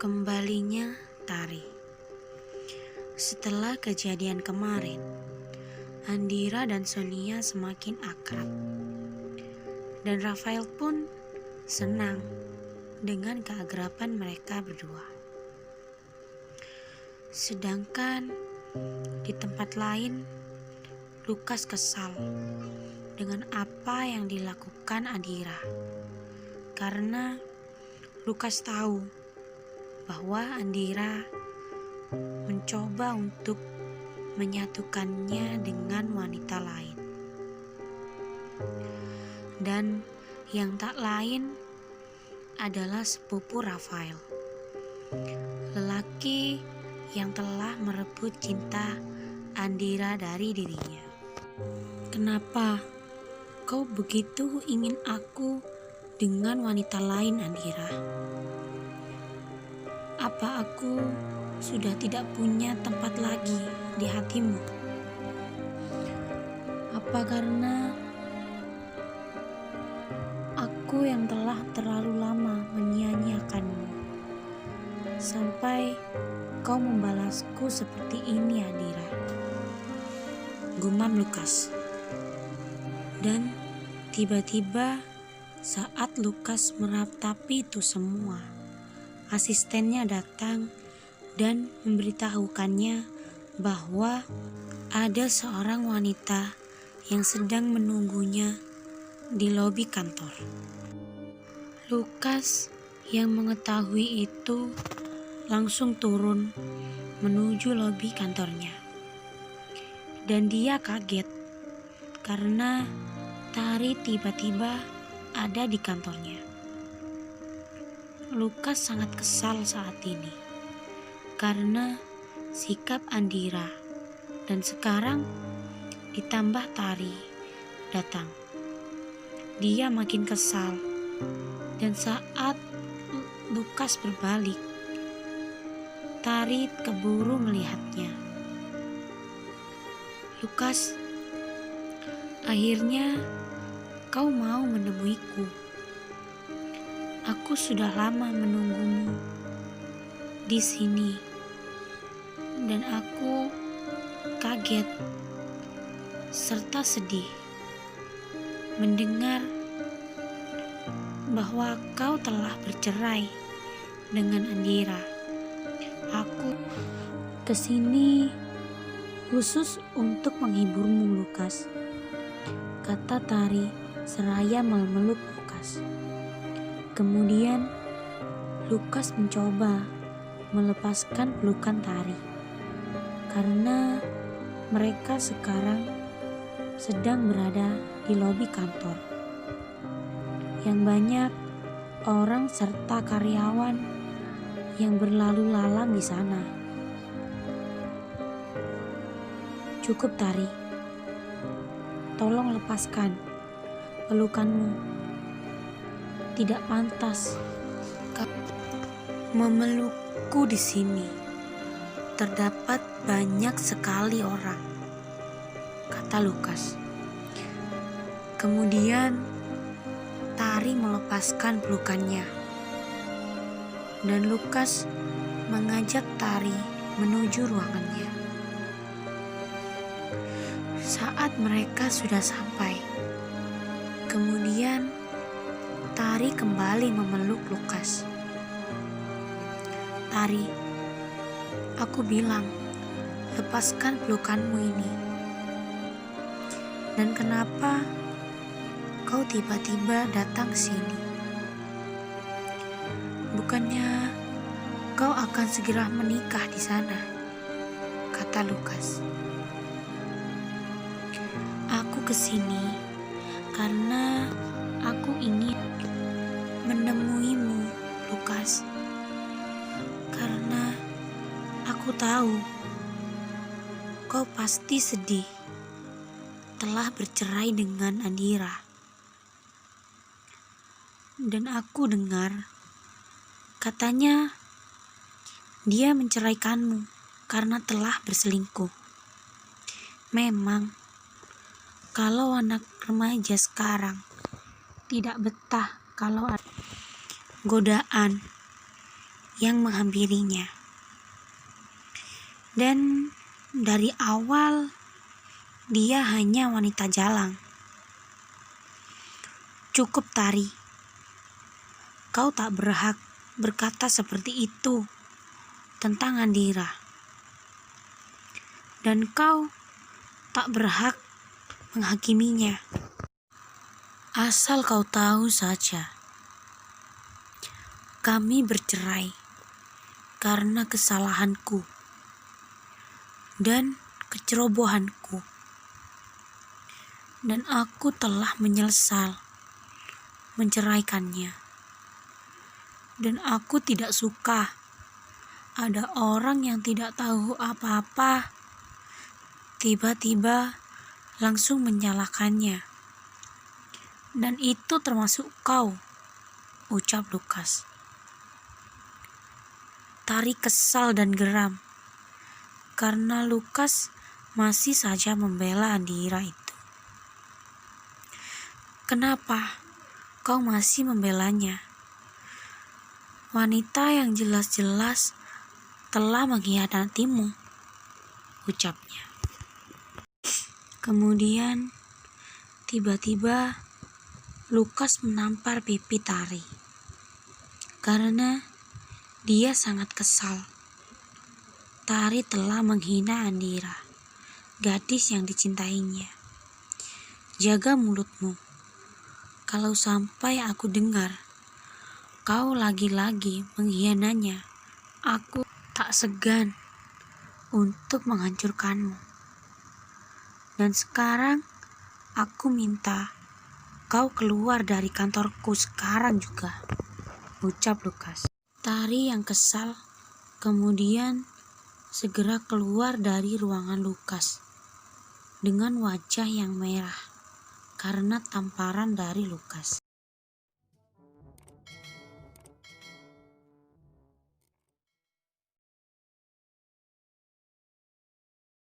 Kembalinya Tari. Setelah kejadian kemarin, Andira dan Sonia semakin akrab. Dan Rafael pun senang dengan keakraban mereka berdua. Sedangkan di tempat lain, Lukas kesal dengan apa yang dilakukan Andira. Karena Lukas tahu bahwa Andira mencoba untuk menyatukannya dengan wanita lain. Dan yang tak lain adalah sepupu Rafael, lelaki yang telah merebut cinta Andira dari dirinya. Kenapa kau begitu ingin aku dengan wanita lain, Andira? Apa aku sudah tidak punya tempat lagi di hatimu? Apa karena aku yang telah terlalu lama menyia-nyiakanmu sampai kau membalasku seperti ini, Andira? Gumam Lukas. Dan tiba-tiba saat Lukas meratapi itu semua, asistennya datang dan memberitahukannya bahwa ada seorang wanita yang sedang menunggunya di lobi kantor. Lukas yang mengetahui itu langsung turun menuju lobi kantornya. Dan dia kaget karena Tari tiba-tiba ada di kantornya. Lukas sangat kesal saat ini karena sikap Andira, dan sekarang ditambah Tari datang. Dia makin kesal, dan saat Lukas berbalik, Tari keburu melihatnya. Lukas, akhirnya kau mau menemuiku. Aku sudah lama menunggumu di sini, dan aku kaget serta sedih mendengar bahwa kau telah bercerai dengan Andira. Aku kesini khusus untuk menghiburmu, Lukas, kata Tari seraya memeluk Lukas. Kemudian Lukas mencoba melepaskan pelukan Tari karena mereka sekarang sedang berada di lobi kantor yang banyak orang serta karyawan yang berlalu lalang di sana. Cukup, Tari. Tolong lepaskan pelukanmu. Tidak pantas kau memelukku di sini. Terdapat banyak sekali orang, kata Lukas. Kemudian Tari melepaskan pelukannya, dan Lukas mengajak Tari menuju ruangannya. Saat mereka sudah sampai, kemudian Tari kembali memeluk Lukas. Tari, aku bilang, lepaskan pelukanmu ini. Dan kenapa kau tiba-tiba datang sini? Bukannya kau akan segera menikah di sana, kata Lukas. Aku kesini karena aku ingin menemuimu, Lukas. Karena aku tahu kau pasti sedih telah bercerai dengan Andira. Dan aku dengar katanya dia menceraikanmu karena telah berselingkuh. Memang, kalau anak remaja sekarang tidak betah kalau ada godaan yang menghampirinya. Dan dari awal dia hanya wanita jalang. Cukup Tari, kau tak berhak berkata seperti itu tentang Andira. Dan kau tak berhak menghakiminya. Asal kau tahu saja, kami bercerai karena kesalahanku dan kecerobohanku. Dan aku telah menyesal menceraikannya. Dan aku tidak suka ada orang yang tidak tahu apa-apa tiba-tiba langsung menyalahkannya. Dan itu termasuk kau, ucap Lukas. Tari kesal dan geram karena Lukas masih saja membela Andira itu. Kenapa kau masih membelanya? Wanita yang jelas-jelas telah mengkhianatimu, ucapnya. Kemudian tiba-tiba Lukas menampar pipi Tari karena dia sangat kesal. Tari telah menghina Andira, gadis yang dicintainya. Jaga mulutmu. Kalau sampai aku dengar kau lagi-lagi mengkhianatinya, aku tak segan untuk menghancurkanmu. Dan sekarang aku minta kau keluar dari kantorku sekarang juga, ucap Lukas. Tari yang kesal kemudian segera keluar dari ruangan Lukas dengan wajah yang merah karena tamparan dari Lukas.